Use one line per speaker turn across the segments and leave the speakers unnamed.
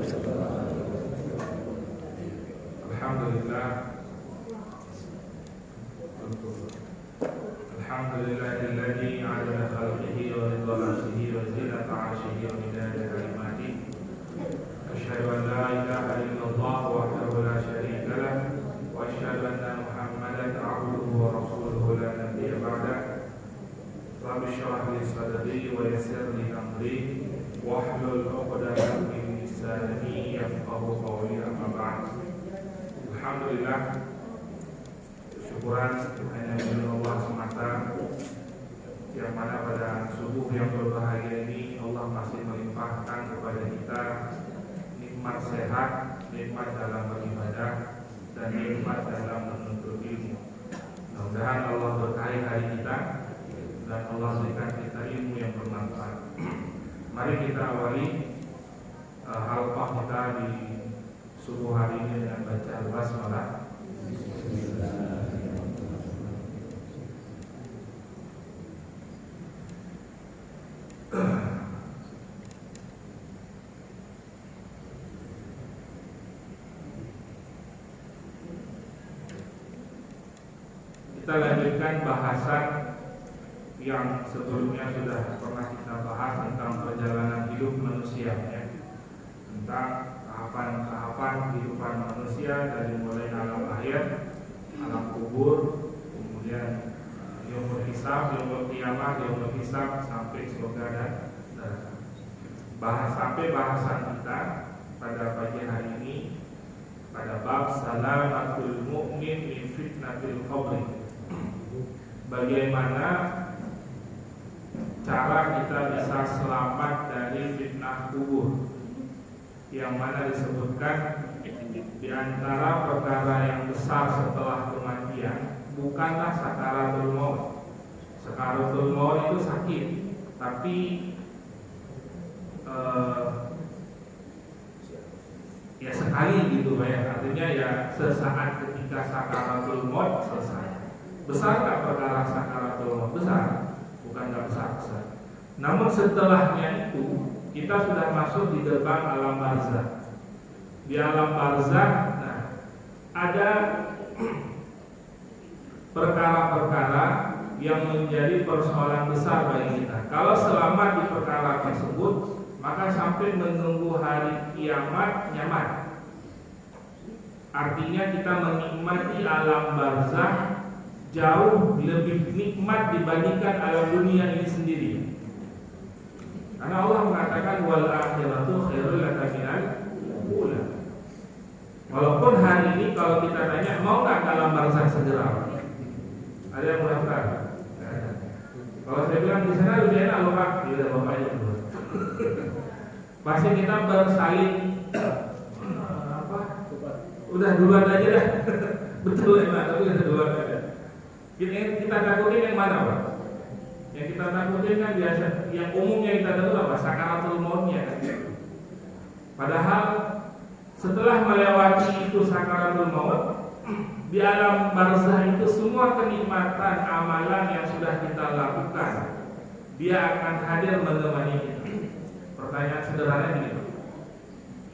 Alhamdulillah, alhamdulillahilladzi 'adada khalqihi wa ridha nafsihi wa zinata 'arshihi wa midada kalimatihi. Asyhadu an la ilaha illallah wahdahu la syarika lah wa asyhadu anna Muhammadan 'abduhu wa rasuluhu la nabiyya ba'dah. Rabbi shrah li sadri wa yassir li amri wahlul 'uqdatam min lisani yafqahu qawli, amma ba'd. Alhamdulillah, syukuran hanya milik Allah semata, yang mana pada subuh yang berbahagia ini Allah masih melimpahkan kepada kita nikmat sehat, nikmat dalam beribadah, dan nikmat dalam menuntut ilmu. Mudah-mudahan Allah berkahi hari kita dan Allah berikan kita ilmu yang bermanfaat. Mari kita awali halqah kita di subuh hari ini dengan baca al-basmalah. Kita lanjutkan bahasan yang sebelumnya sudah pernah kita bahas tentang perjalanan hidup manusia, ya. Tentang tahapan kehidupan manusia dari mulai alam lahir, alam kubur, kemudian yaumul hisab, yaumul qiyamah, yaumul hisab, sampai surga dan neraka. Sampai bahasan kita pada pagi hari ini pada bab salamatul mu'min min fitnatil qabri. Bagaimana cara kita bisa selamat dari fitnah kubur, yang mana disebutkan di antara perkara yang besar setelah kematian bukanlah sakaratul maut. Sakaratul maut itu sakit, tapi ya sekali gitu ya. Artinya ya sesaat ketika sakaratul maut selesai. Besar tak perkara sakaratul maut? Besar, bukan tak besar. Namun setelahnya itu kita sudah masuk di gerbang alam barzakh. Di alam barzakh, nah, ada perkara-perkara yang menjadi persoalan besar bagi kita. Kalau selamat di perkara tersebut, maka sampai menunggu hari kiamat nyaman. Artinya kita menikmati alam barzakh jauh lebih nikmat dibandingkan alam dunia ini sendiri. Karena Allah mengatakan wal akhiratu khairul laka minal ula. Walaupun hari ini kalau kita tanya mau nggak ke alam barzakh segera, ada yang mengatakan. Kalau saya bilang di sana lebih enak loh Pak, ya udah bapaknya dulu. Pasti kita bersaling udah duluan aja dah. Betul ya, tapi udah duluan aja. Kita takutin yang mana Pak? Yang kita takutin kan biasa, yang umumnya kita tahu apa? Sakaratul mautnya kan. Padahal setelah melewati itu sakaratul maut, di alam barzakh itu semua kenikmatan amalan yang sudah kita lakukan, dia akan hadir menemani kita. Pertanyaan sederhana gini,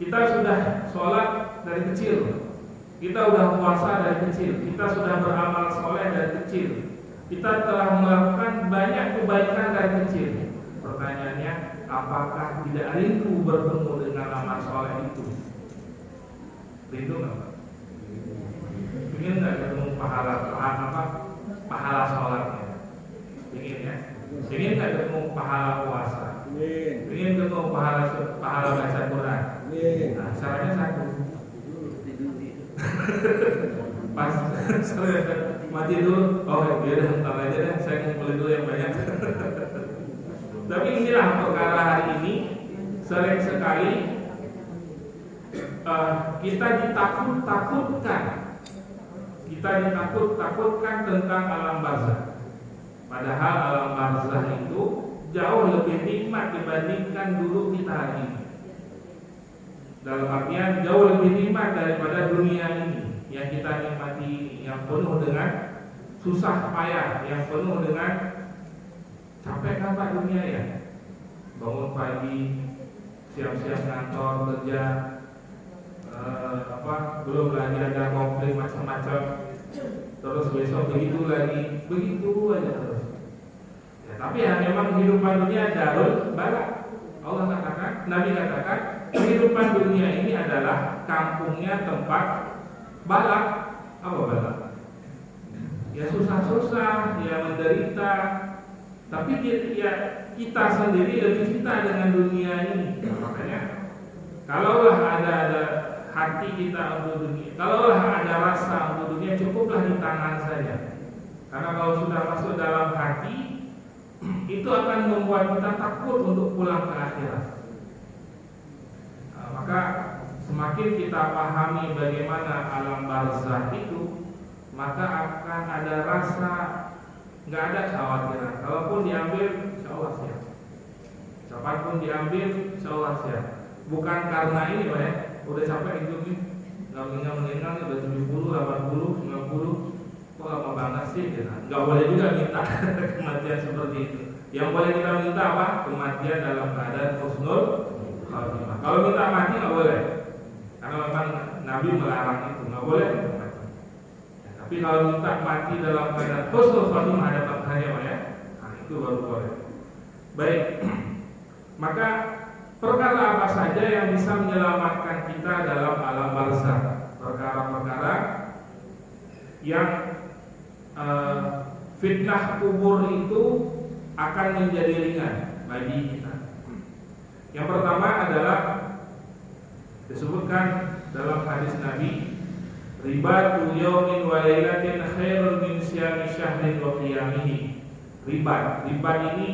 kita sudah sholat dari kecil, kita sudah puasa dari kecil, kita sudah beramal soleh dari kecil, kita telah melakukan banyak kebaikan dari kecil. Pertanyaannya, apakah tidak rindu bertemu dengan amal soleh itu? Rindu nggak Pak? Ingin nggak ketemu pahala sholatnya? Ingin ya? Ingin nggak ketemu pahala puasa? Ingin ketemu pahala baca Quran? Nah, caranya satu. Pas saya mati dulu, oh ya udah ntar aja deh, saya ngumpulin dulu yang banyak. Tapi inilah perkara hari ini sering sekali kita ditakut-takutkan tentang alam barzakh. Padahal alam barzakh itu jauh lebih nikmat dibandingkan dulu kita hari ini. Dalam artian jauh lebih nikmat daripada dunia ini yang kita nikmati ini, yang penuh dengan susah payah, yang penuh dengan capek kan dunia ya. Bangun pagi, siap-siap kantor kerja, belum lagi ada konflik macam-macam, terus besok begitu lagi, begitu aja terus. Ya, tapi ya memang kehidupan dunia darul balak. Allah katakan, Nabi katakan, kehidupan dunia ini adalah kampungnya tempat balak. Apa balak? Ya susah-susah, ya menderita. Tapi ya kita sendiri lebih cinta dengan dunia ini. Makanya kalaulah ada hati kita untuk dunia, kalaulah ada rasa untuk dunia, cukuplah di tangan saja. Karena kalau sudah masuk dalam hati, itu akan membuat kita takut untuk pulang ke akhirat. Maka semakin kita pahami bagaimana alam barzakh itu, maka akan ada rasa nggak ada kekhawatiran. Kalaupun diambil, insya Allah siap. Kapanpun diambil, insya Allah siap. Bukan karena ini, Pak ya, udah capek hidup nih, nggak meninggal, udah 70, 80, 90, kok lama banget sih? Gitu. Nggak boleh juga minta kematian seperti itu. Yang boleh kita minta apa? Kematian dalam keadaan husnul khatimah. Kalau minta mati nggak boleh, karena memang Nabi melarang itu, nggak boleh minta mati. Ya, tapi kalau minta mati dalam keadaan husnul khatimah ada tambahannya, Pak ya. Nah, itu baru boleh. Baik, maka perkara apa saja yang bisa menyelamatkan kita dalam alam barzakh? Perkara-perkara yang fitnah kubur itu akan menjadi ringan bagi kita. Yang pertama adalah disebutkan dalam hadis Nabi, ribatu yaumin wa lailatin khairun min siyami syahrin wa qiyamihi. Ribat ini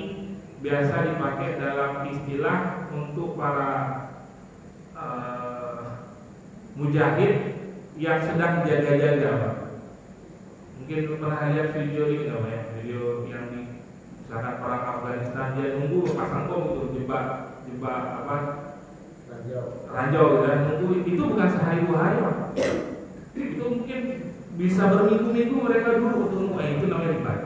biasa dipakai dalam istilah untuk para mujahid yang sedang jaga-jaga. Mungkin pernah lihat video ini nggak ya? Video yang di misalkan perang Afghanistan, dia nunggu pasang bom itu jebak apa? Ranjau gitu kan. Nunggu itu bukan sehari dua hari, Pak. Itu mungkin bisa berminggu-minggu mereka dulu untuk nunggu. Itu namanya ribat.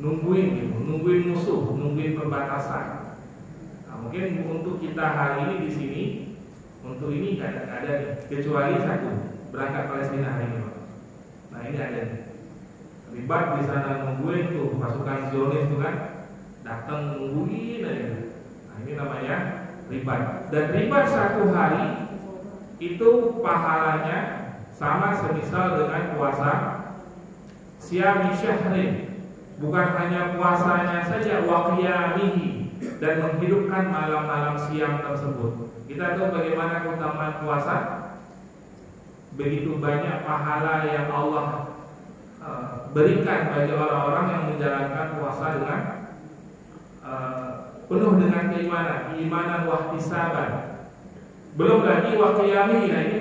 Nungguin gitu, nungguin musuh, nungguin perbatasan. Nah, mungkin untuk kita hari ini di sini, untuk ini nggak ada nih, kecuali satu berangkat Palestina hari ini, Pak. Nah ini ada nih, ribat di sana nungguin tuh pasukan Zionis tuh kan, datang nungguin aja. Nah ini namanya ribat. Dan ribat satu hari itu pahalanya sama semisal dengan puasa siyami syahrin. Bukan hanya puasanya saja, wa qiyamihi, dan menghidupkan malam-malam siang tersebut. Kita tahu bagaimana keutamaan puasa. Begitu banyak pahala yang Allah berikan bagi orang-orang yang menjalankan puasa dengan penuh dengan keimanan wahtisaban. Belum lagi wa qiyamihi, ini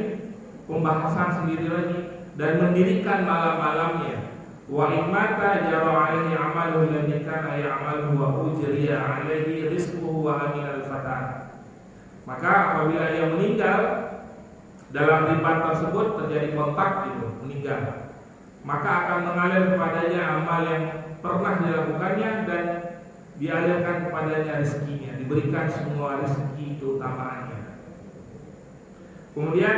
pembahasan sendiri lagi, dan mendirikan malam-malamnya. Wa in mata jara alaihi amaluhu alladhi kana ya'maluhu wa ujriya alaihi rizquhu wa aminal fatan. Maka apabila ia meninggal dalam ribat tersebut terjadi kontak itu, meninggal, maka akan mengalir kepadanya amal yang pernah dilakukannya dan dialirkan kepadanya rezekinya, diberikan semua rezeki keutamaannya. Kemudian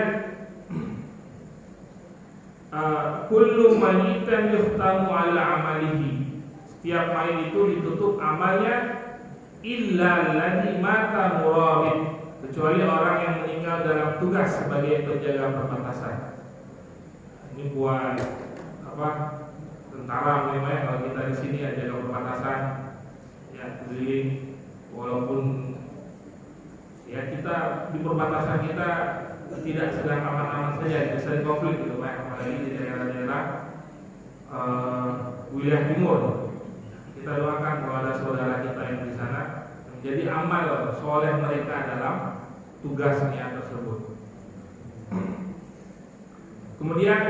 kullu mayitan yuhtamu ala amalihi, setiap mayit itu ditutup amalnya, illa alladhi mata murabit, kecuali orang yang meninggal dalam tugas sebagai penjaga perbatasan. Ini buat apa? Tentara memang, kalau kita di sini ada perbatasan ya keliling, walaupun ya kita di perbatasan kita tidak sedang aman-aman saja, sering konflik gitu Pak, apalagi di daerah-daerah wilayah timur. Kita doakan kalau ada saudara kita yang di sana menjadi amal soleh mereka dalam tugasnya tersebut. Kemudian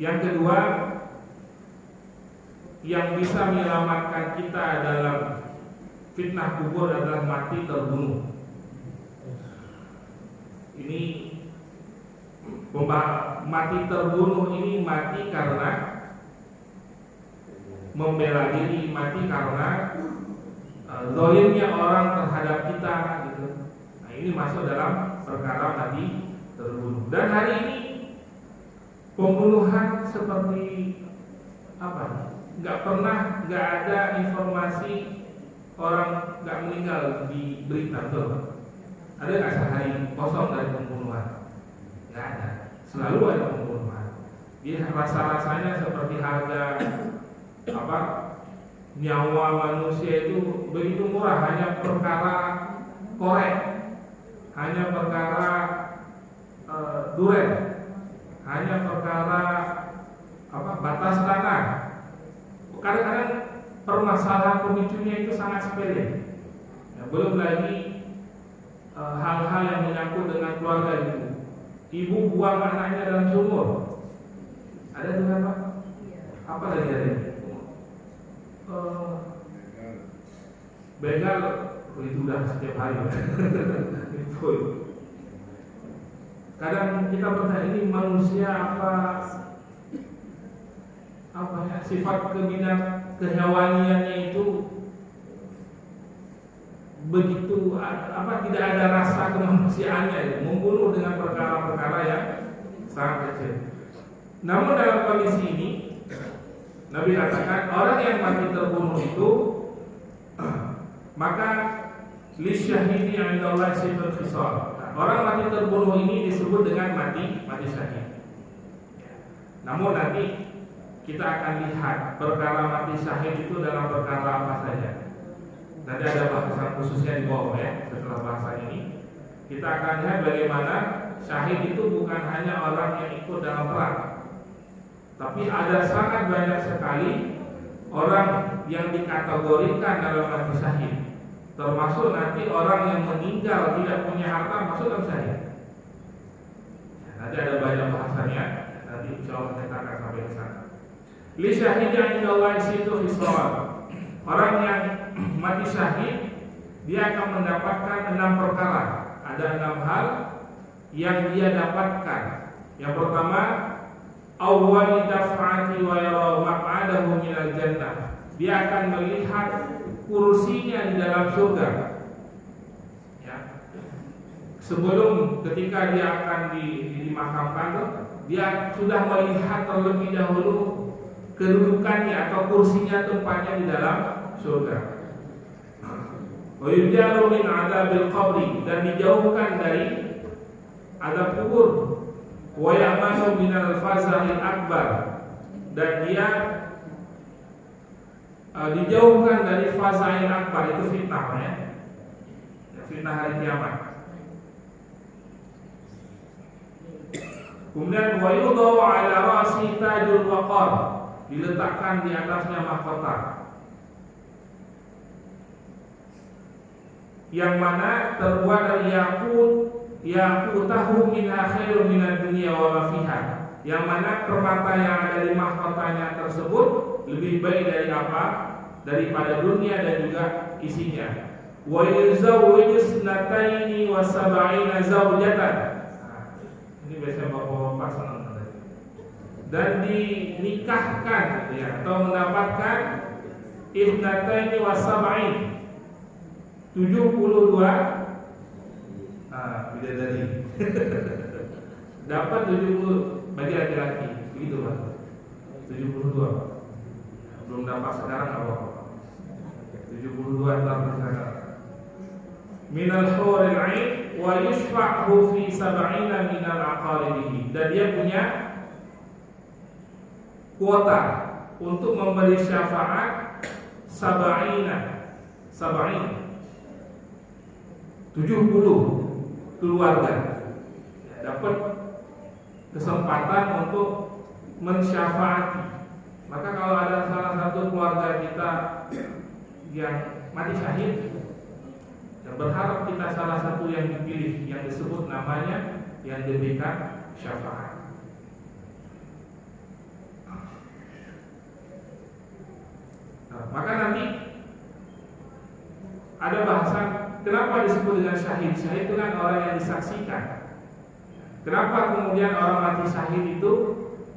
yang kedua, yang bisa menyelamatkan kita dalam fitnah kubur adalah mati terbunuh. Ini mati terbunuh ini mati karena membela diri, mati karena zalimnya orang terhadap kita gitu. Nah ini masuk dalam perkara mati terbunuh. Dan hari ini pembunuhan seperti apa? Nggak ada informasi orang nggak meninggal di berita, betul? Ada nggak sehari kosong dari pembunuhan? Nggak ada. Selalu ada pembunuhan. Dia rasa-rasanya seperti harga nyawa manusia itu begitu murah, hanya perkara korek, hanya perkara duren, hanya perkara batas tanah. Kadang-kadang permasalahan pemicunya itu sangat sepele. Ya, belum lagi hal-hal yang menyangkut dengan keluarga itu. Ibu buang anaknya dalam sumur. Ada juga Pak? Apa lagi ada? Begal, itu udah setiap hari. Kadang kita bertanya, ini manusia sifat kehewaniannya itu begitu tidak ada rasa kemanusiaannya, membunuh dengan perkara-perkara yang sangat kecil. Namun dalam kondisi ini Nabi katakan orang yang mati terbunuh itu maka lisyahidi 'indallahi situl khisal. Orang mati terbunuh ini disebut dengan mati syahid. Namun nanti kita akan lihat perkara mati syahid itu dalam perkara apa saja. Nanti ada bahasan khususnya di bawah ya. Setelah bahasan ini kita akan lihat bagaimana syahid itu bukan hanya orang yang ikut dalam perang, tapi ada sangat banyak sekali orang yang dikategorikan dalam mati syahid. Termasuk nanti orang yang meninggal tidak punya harta masuk dalam syahid. Nanti ada banyak bahasannya. Nanti insya Allah kita akan sampai ke sana. Li syahidi 'indallahi situl khisal. Orang yang mati syahid dia akan mendapatkan 6 perkara. Ada 6 hal yang dia dapatkan. Yang pertama, awwali daf'ati wa yara maq'adahu minal jannah. Dia akan melihat kursinya di dalam surga. Ya. Sebelum ketika dia akan dimakamkan, dia sudah melihat terlebih dahulu kedudukannya atau kursinya, tempatnya di dalam surga. Wa yujaru min 'adzabil qabri, dan dijauhkan dari azab kubur. Wa ya'manu minal faza'il akbar, dan dia dijauhkan dari faza'il akbar, itu fitnah ya. Fitnah hari kiamat. Kemudian wa yudau 'ala ra'si tajul waqar, diletakkan di atasnya mahkota yang mana terbuat dari yaqutahu minha khairun minad dunya wa ma fiha, yang mana permata yang ada di mahkotanya tersebut lebih baik dari daripada dunia dan juga isinya. Wa yuzawwiju snataini wa sab'ina zawjatan. Ini biasa bapak-bapak senang. Dan dinikahkan ya, atau mendapatkan ibnataini wa sab'in, 72 bidadari. Dapat 70 bagi laki-laki, begitu Pak. 72. Belum dapat sekarang apa? 72 dapat sekarang. Minal huril 'ain wa yushfa'u fi 70 minal aqaribihi, dan dia punya kuota untuk memberi syafaat 70 keluarga ya, dapat kesempatan untuk mensyafaati. Maka kalau ada salah satu keluarga kita yang mati syahid, ya berharap kita salah satu yang dipilih, yang disebut namanya, yang diberikan syafaat. Maka nanti ada bahasan kenapa disebut dengan syahid. Syahid itu kan orang yang disaksikan. Kenapa kemudian orang mati syahid itu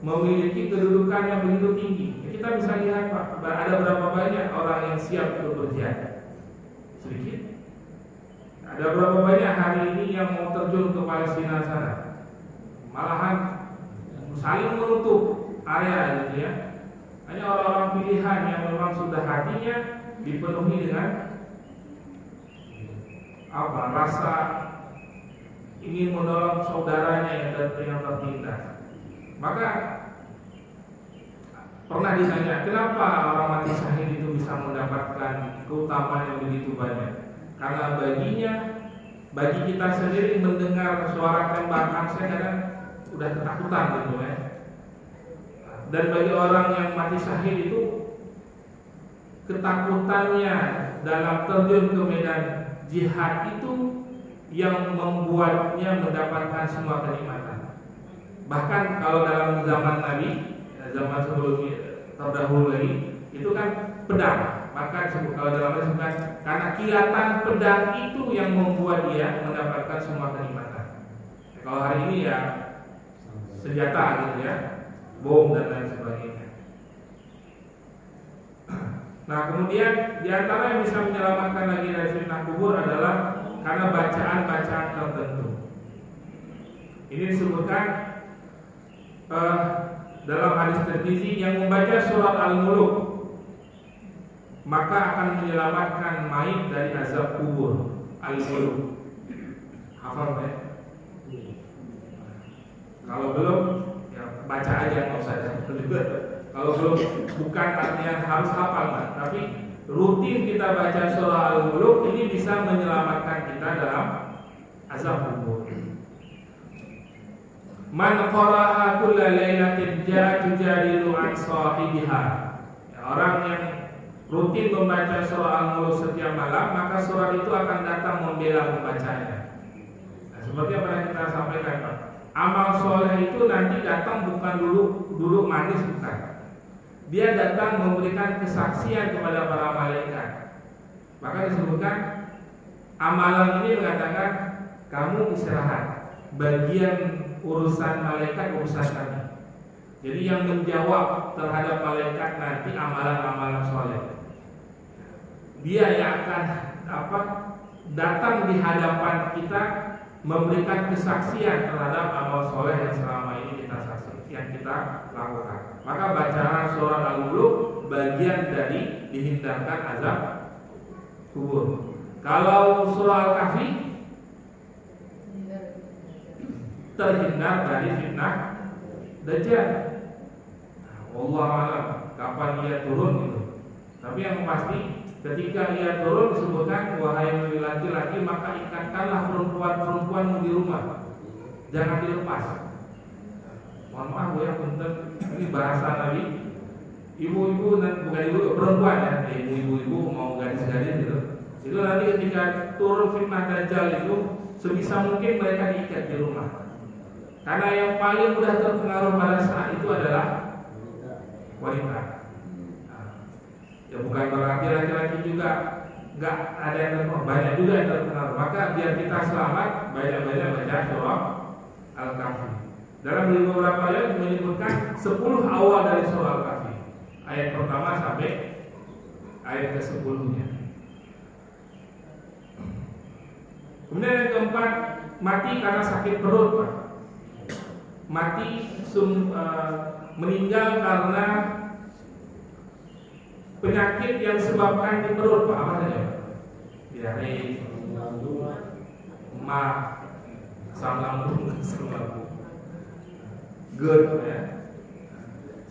memiliki kedudukan yang begitu tinggi? Kita bisa lihat Pak, ada berapa banyak orang yang siap untuk berjihad? Sedikit. Ada ada berapa banyak hari ini yang mau terjun ke Palestina sana, malahan saling menutup area gitu ya. Hanya orang-orang pilihan yang memang sudah hatinya dipenuhi dengan rasa ingin menolong saudaranya yang tertindas. Maka pernah ditanya, kenapa orang mati syahid itu bisa mendapatkan keutamaan yang begitu banyak? Karena bagi kita sendiri mendengar suara tembakan saya kadang udah ketakutan gitu ya. Dan bagi orang yang mati syahid itu ketakutannya dalam terjun ke medan jihad itu yang membuatnya mendapatkan semua kenikmatan. Bahkan kalau dalam zaman Nabi, zaman sebelum terdahulu lagi, itu kan pedang. Maka kalau dalam disebutkan karena kilatan pedang itu yang membuat dia mendapatkan semua kenikmatan. Kalau hari ini ya senjata gitu ya, bom dan lain sebagainya. Nah kemudian diantara yang bisa menyelamatkan lagi dari fitnah kubur adalah karena bacaan-bacaan tertentu. Ini disebutkan dalam hadis Tirmizi, yang membaca surat Al-Muluk maka akan menyelamatkan mayit dari azab kubur. Al-Muluk, hafal ya? Kalau belum, ya baca aja nggak usah. Kalau belum, bukan artinya harus hafal, tapi rutin kita baca surah Al-Muluk ini bisa menyelamatkan kita dalam azab kubur. Man qara'a kulla lailatin ja'a tujadilu an sahibiha. Orang yang rutin membaca surah Al-Muluk setiap malam, maka surah itu akan datang membela pembacanya. Nah, seperti yang pernah kita sampaikan, Pak. Amal soleh itu nanti datang bukan duduk manis, bukan. Dia datang memberikan kesaksian kepada para malaikat. Maka disebutkan amalan ini mengatakan kamu istirahat, bagian urusan malaikat urusan kami. Jadi yang menjawab terhadap malaikat nanti amalan-amalan soleh. Dia yang akan datang di hadapan kita memberikan kesaksian terhadap amal soleh yang selama ini kita lakukan. Maka bacaan surah Al-Muluk bagian dari dihindarkan azab kubur. Kalau surah Al-Kahfi terhindar dari fitnah Dajjal. Allah alam kapan ia turun gitu. Tapi yang pasti ketika ia turun disebutkan, wahai laki-laki maka ikatkanlah perempuan-perempuanmu di rumah, jangan dilepas. Mohon maaf ya, punten, ini bahasa Nabi. Ibu-ibu, bukan ibu, perempuan ya, ibu-ibu mau gadis-gadis gitu. Itu nanti ketika turun fitnah Dajjal itu sebisa mungkin mereka diikat di rumah. Karena yang paling mudah terpengaruh pada saat itu adalah wanita. Ya bukan berarti laki-laki juga nggak ada yang terpengaruh, banyak juga yang terpengaruh. Maka biar kita selamat, banyak-banyak baca surah Al-Kahfi. Dalam beberapa ayat menyebutkan 10 awal dari surah Al-Kahfi, ayat pertama sampai ayat ke-10-nya. Kemudian yang keempat, mati karena sakit perut, Pak. Mati meninggal karena penyakit yang disebabkan di perut, Pak. Apa saja? Diare, emah, asam lambung, GERD, ya.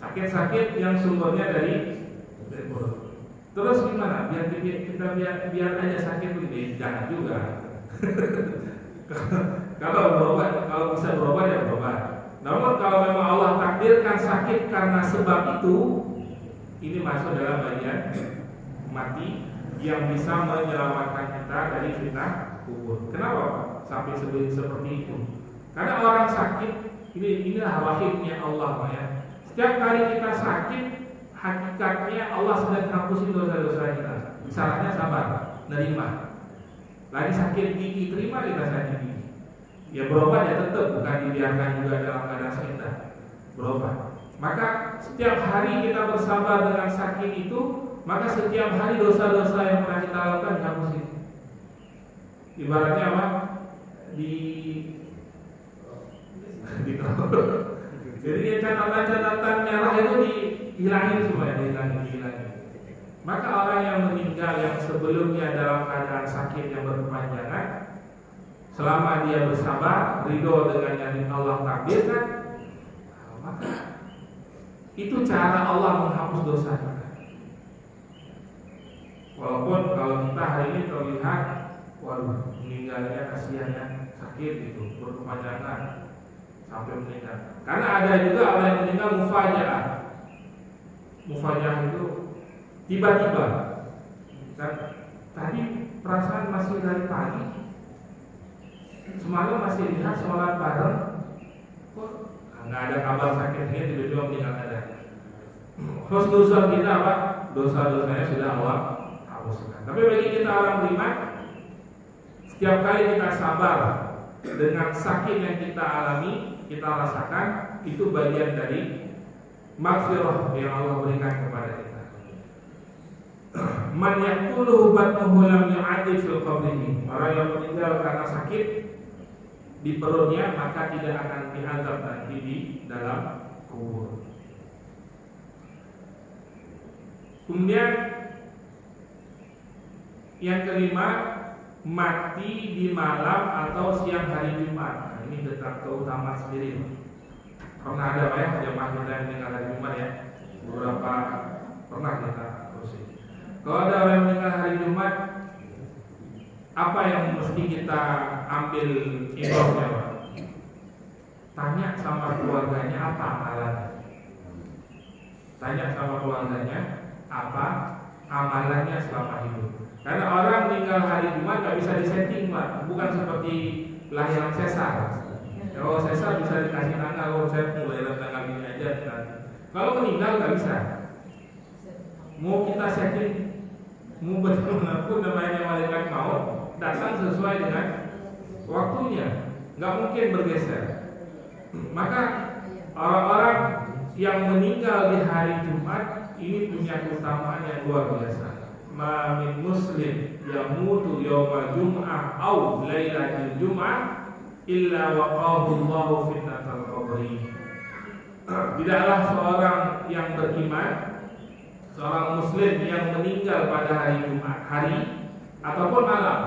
Sakit-sakit yang sumbernya dari perut. Terus gimana? Biar aja sakit begini, jangan juga. Kalau bisa berobat ya berobat. Namun kalau memang Allah takdirkan sakit karena sebab itu, ini masuk dalam bagian mati yang bisa menyelamatkan kita dari fitnah kubur. Kenapa Pak sampai seperti itu? Karena orang sakit, inilah rahimnya Allah Pak ya. Setiap kali kita sakit, hakikatnya Allah sedang hapusin dosa-dosa kita. Syaratnya sabar, nerima. Lagi sakit gigi, terima kita sakit gigi. Ya berobat ya tetap, bukan dibiarkan juga dalam keadaan sakit, berobat. Maka setiap hari kita bersabar dengan sakit itu, maka setiap hari dosa-dosa yang pernah kita lakukan dihapuskan. ibaratnya apa? Di jadi catatan-catatan merah itu dihilangin semua, dihilangin. Maka orang yang meninggal yang sebelumnya dalam keadaan sakit yang berkepanjangan, selama dia bersabar, ridho dengan yang Allah takdirkan, maka itu cara Allah menghapus dosa kita. Walaupun kalau kita hari ini terlihat, waduh, meninggalnya kasihannya sakit gitu, berkepanjangan sampai meninggal. Karena ada juga orang yang meninggal mufajaah. Mufajaah itu tiba-tiba. Dan tadi perasaan masih dari pagi, semalam masih lihat sholat bareng, kok nggak ada kabar sakitnya, tiba-tiba meninggal ada. Husnuzon kita apa? Dosa-dosanya sudah Allah hapuskan. Tapi bagi kita orang beriman, setiap kali kita sabar dengan sakit yang kita alami, kita rasakan, itu bagian dari maghfirah yang Allah berikan kepada kita. Man yaqtuluhu batnuhu lam yu'adib fil qabrihi. Orang yang meninggal karena sakit di perutnya, maka tidak akan diazab nanti di dalam kubur. Kemudian yang kelima, mati di malam atau siang hari Jumat. Nah, ini tentang keutamaan sendiri. Pernah ada ya jemaah kita yang meninggal hari Jumat ya? Beberapa pernah kita urusin. Kalau ada orang yang meninggal hari Jumat, apa yang mesti kita ambil ibrahnya, Pak? Tanya sama keluarganya apa amalannya. Tanya sama keluarganya apa amalannya selama hidup. Karena orang meninggal hari Jumat nggak bisa disetting, Pak. Bukan seperti lahiran sesar. Kalau sesar bisa dikasih tanggal, kalau saya mulai tanggal ini aja nanti. Kalau meninggal nggak bisa. Mau kita setting, mau bagaimanapun namanya malaikat maut datang sesuai dengan waktunya, nggak mungkin bergeser. Maka orang-orang yang meninggal di hari Jumat ini punya keutamaan yang luar biasa. Ma min muslim yamutu yawmal jum'ah aw lailatul jum'ah illa waqahu Allahu fitnatal qabri. Tidaklah seorang yang beriman, seorang muslim yang meninggal pada hari Jumat, hari ataupun malam,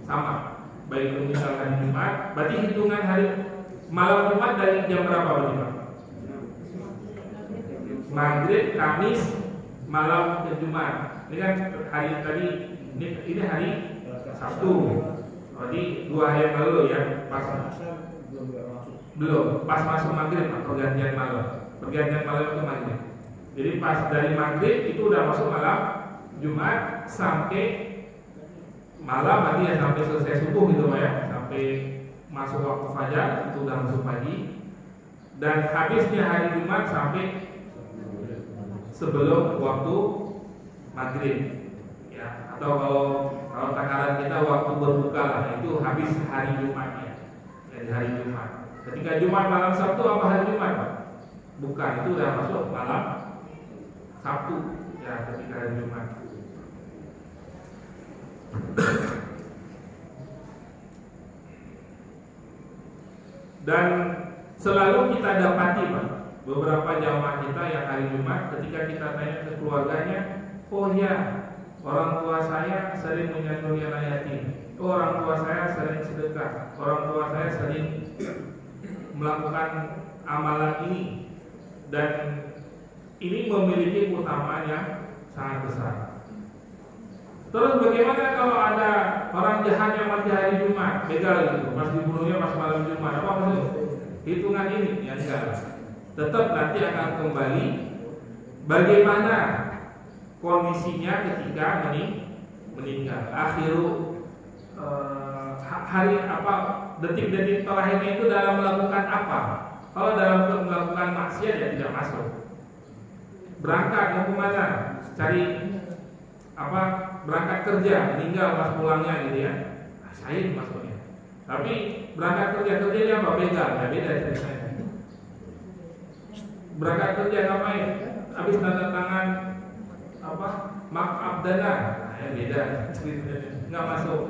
sama, baik meninggal hari Jumat, berarti hitungan hari malam Jumat dari jam berapa berarti Pak? Maghrib, Kamis, malam ke Jumat. Ini kan hari tadi, ini hari Sabtu. Berarti 2 hari yang lalu ya, pas belum, pas masuk maghrib, pergantian malam. Pergantian malam itu maghrib. Jadi pas dari maghrib itu udah masuk malam Jumat sampai malam, berarti ya sampai selesai subuh gitu Pak ya, sampai masuk waktu fajar itu udah masuk pagi. Dan habisnya hari Jumat sampai sebelum waktu maghrib ya, atau kalau takaran kita waktu berbuka lah, itu habis hari Jumatnya ya, di hari Jumat. Ketika Jumat malam Sabtu apa hari Jumat Pak? Bukan, itu udah masuk malam Sabtu ya, ketika hari Jumat. Dan selalu kita dapati Pak, beberapa jamaah kita yang hari Jumat ketika kita tanya ke keluarganya, oh ya, orang tua saya sering menyantuni anak yatim, oh, orang tua saya sering sedekah, orang tua saya sering melakukan amalan ini, dan ini memiliki keutamaan yang sangat besar. Terus bagaimana kalau ada orang jahat yang mati hari Jumat, begal gitu, pas dibunuhnya pas malam Jumat, apa maksud hitungan ini? Ya enggak. Tetap nanti akan kembali bagaimana kondisinya ketika meninggal. Hari apa, detik-detik terakhirnya itu dalam melakukan apa? Kalau dalam melakukan maksiat ya tidak masuk. Berangkat mau kemana? Cari apa? Berangkat kerja, meninggal pas pulangnya gitu ya. Syahid masuknya. Tapi berangkat kerjanya apa? Beda, ya beda ceritanya. Berangkat kerja ngapain? Habis tanda tangan apa? Maaf dana. Nah, ya beda ceritanya. Enggak masuk.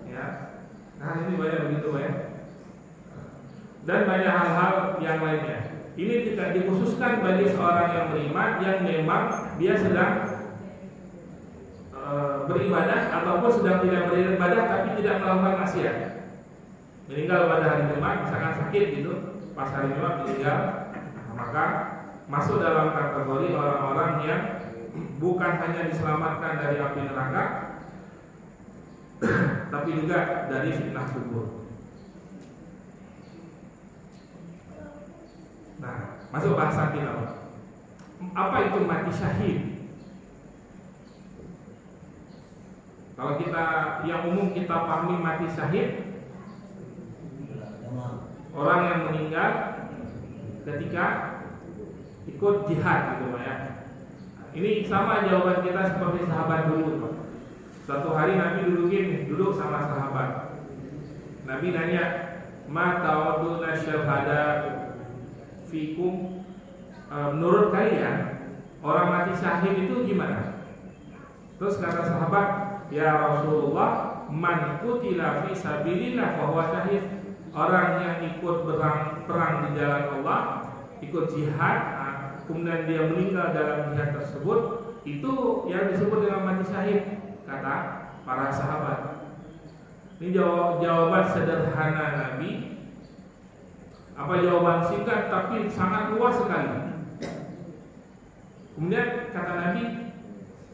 Ya. Nah ini banyak begitu ya. Dan banyak hal-hal yang lainnya. Ini tidak dikhususkan bagi seorang yang beriman yang memang dia sedang beribadah ataupun sedang tidak beribadah tapi tidak melakukan maksiat. Meninggal pada hari Jumat, misalkan sakit gitu, pas hari Jumat meninggal, maka masuk dalam kategori orang-orang yang bukan hanya diselamatkan dari api neraka, tapi juga dari fitnah kubur. Nah, masuk bahasan kita. Apa itu mati syahid? Kalau kita yang umum kita pahami mati syahid, orang yang meninggal ketika ikut jihad gitu ya. Ini sama jawaban kita seperti sahabat dulu. Suatu hari Nabi duduk sama sahabat. Nabi nanya, "Ma tawaduna syahada fikum?" Menurut kalian orang mati syahid itu gimana? Terus kata sahabat, "Ya Rasulullah, man qutila fi sabilillah fa huwa syahid." Orang yang ikut perang di jalan Allah, ikut jihad, kemudian dia meninggal dalam jihad tersebut, itu yang disebut dengan mati syahid, kata para sahabat. Ini jawaban sederhana Nabi. Apa jawaban singkat tapi sangat luas sekali. Kemudian kata Nabi,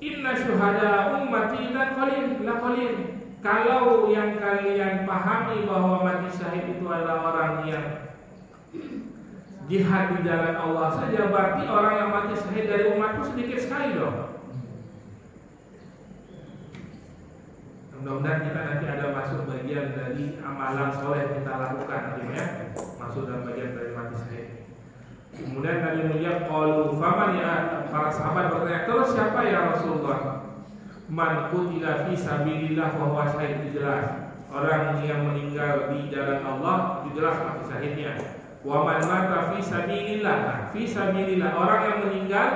"Inna syuhada ummati la qalil." Kalau yang kalian pahami bahwa mati syahid itu adalah orang yang jihad di jalan Allah saja, berarti orang yang mati syahid dari umatku sedikit sekali dong. Mudah-mudahan kita nanti ada masuk bagian dari amalan soleh kita lakukan nanti ya, masuk dalam bagian dari mati syahid. Kemudian Nabi mulia qalu faman, ya para sahabat bertanya, terus siapa ya Rasulullah? Man qutila fi sabilillah wa huwa syahid, itu jelas orang yang meninggal di jalan Allah, itu jelas mati syahidnya. Wa man mata fi sabilillah, nah, fi sabilillah orang yang meninggal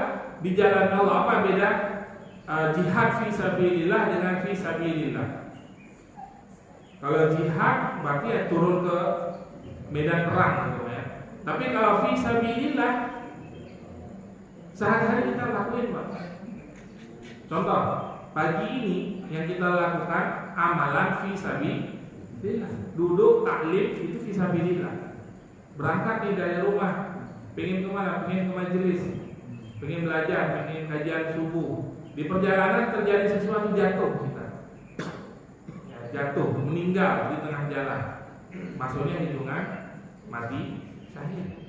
di jalan Allah. Apa beda jihad fi sabilillah dengan fi sabilillah? Kalau jihad berarti ya turun ke medan perang gitu ya. Tapi kalau fi sabilillah sehari-hari kita lakuin, Pak. Contoh, pagi ini yang kita lakukan amalan fi sabilillah. Duduk taklim itu fi sabilillah. Berangkat nih dari rumah, pengen kemana? Pengen ke majelis, pengen belajar, pengen kajian subuh. Di perjalanan terjadi sesuatu, jatuh kita, ya, jatuh, meninggal di tengah jalan, maksudnya hitungan mati syahid.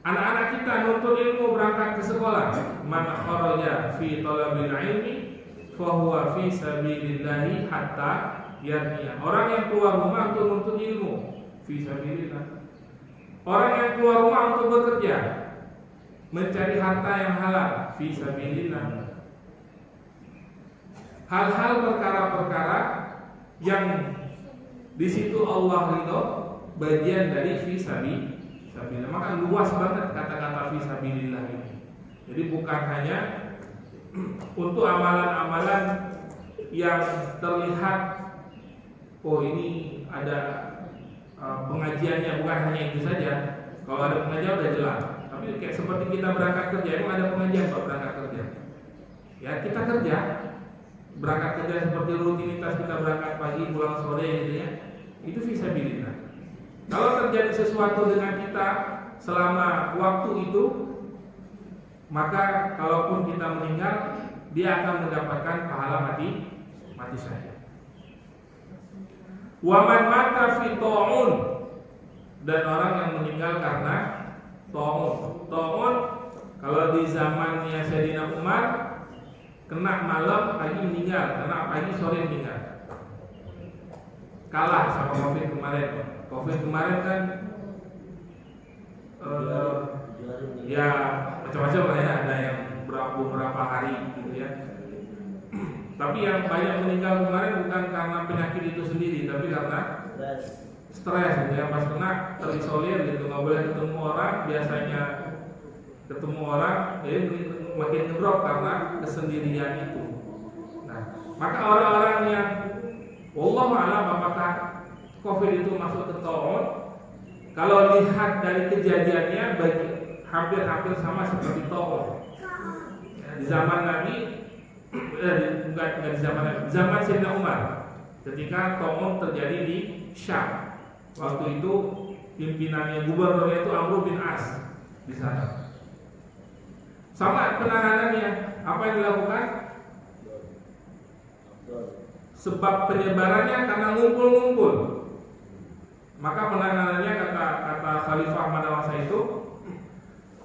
Anak-anak kita nuntut ilmu, berangkat ke sekolah, man kharaja fi talabil ilmi fa huwa fi sabilillah hatta yarji'a. Orang yang keluar rumah untuk nuntut ilmu fi sabilillah. Orang yang keluar rumah untuk bekerja, mencari harta yang halal fi sabilillah. Hal-hal perkara-perkara yang di situ Allah ridho, bagian dari fi sabilillah. Maka luas banget kata-kata fi sabilillah ini. Jadi bukan hanya untuk amalan-amalan yang terlihat, oh ini ada pengajiannya, bukan hanya itu saja. Kalau ada pengajian udah jelas. Tapi kayak seperti kita berangkat kerja, emang ada pengajian kalau berangkat kerja? Ya kita kerja, berangkat kerja seperti rutinitas kita berangkat pagi, pulang sore gitu ya. Itu fi sabilillah. Kalau terjadi sesuatu dengan kita selama waktu itu, maka kalaupun kita meninggal, dia akan mendapatkan pahala mati syahid. Wa man mata fi ta'un, dan orang yang meninggal karena ta'un. Ta'un kalau di zamannya Sayyidina Umar, kena malam pagi meninggal, kena pagi sore meninggal. Kalah sama Covid kemarin. Covid kemarin kan ya macam-macam lah ya, ada yang beberapa hari gitu ya. Tapi yang banyak meninggal kemarin bukan karena penyakit itu sendiri, tapi karena stres gitu ya. Pas kena terisolir gitu, nggak boleh ketemu orang, biasanya ketemu orang, jadi makin ngedrop karena kesendirian itu. Nah, Maka orang-orang yang wallahu a'lam apakah COVID itu masuk ke ta'un, kalau lihat dari kejadiannya hampir-hampir sama seperti ta'un. Ya, di zaman Nabi, bukan di zaman Nabi, zaman Sayyidina Umar, ketika ta'un terjadi di Syam. Waktu itu pimpinannya gubernurnya itu Amr bin As di sana. Sama penanganannya, apa yang dilakukan? Sebab penyebarannya karena ngumpul-ngumpul. Maka penanganannya kata Khalifah pada masa itu,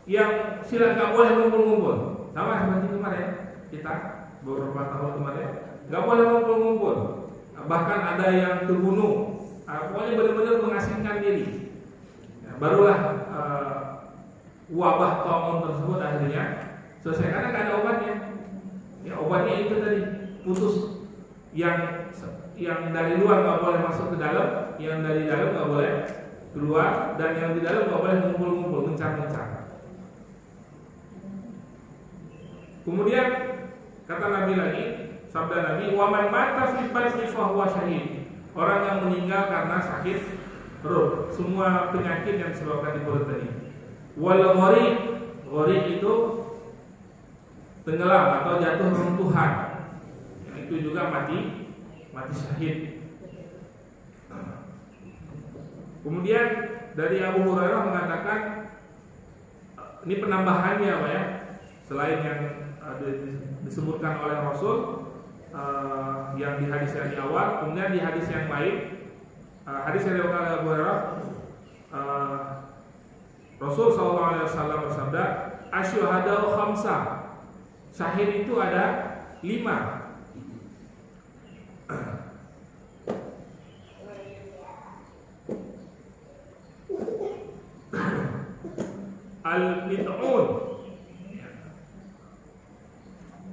yang sila nggak boleh ngumpul-ngumpul. Sama seperti kemarin kita beberapa tahun kemarin, nggak boleh ngumpul-ngumpul. Bahkan ada yang ke gunung, pokoknya benar-benar mengasingkan diri. Ya, barulah wabah ta'un tersebut akhirnya selesai karena nggak ada obatnya. Ya, obatnya itu tadi putus. Yang dari luar nggak boleh masuk ke dalam, yang dari dalam nggak boleh keluar, dan yang di dalam nggak boleh ngumpul-ngumpul, mencar-mencar. Kemudian kata Nabi lagi, sabda Nabi, "Wa man mata fi batni fa huwa syahid." Orang yang meninggal karena sakit perut, semua penyakit yang disebabkan di perut tadi. Wal gharik itu tenggelam atau jatuh runtuhan. Itu juga mati syahid. Kemudian dari Abu Hurairah mengatakan, ini penambahannya Pak ya, selain yang disebutkan oleh Rasul yang di hadis yang di awal, kemudian di hadis yang lain, hadis yang diriwayatkan oleh Abu Hurairah, Rasul SAW bersabda, asyhadu khamsa, syahid itu ada 5. Al-mid'un,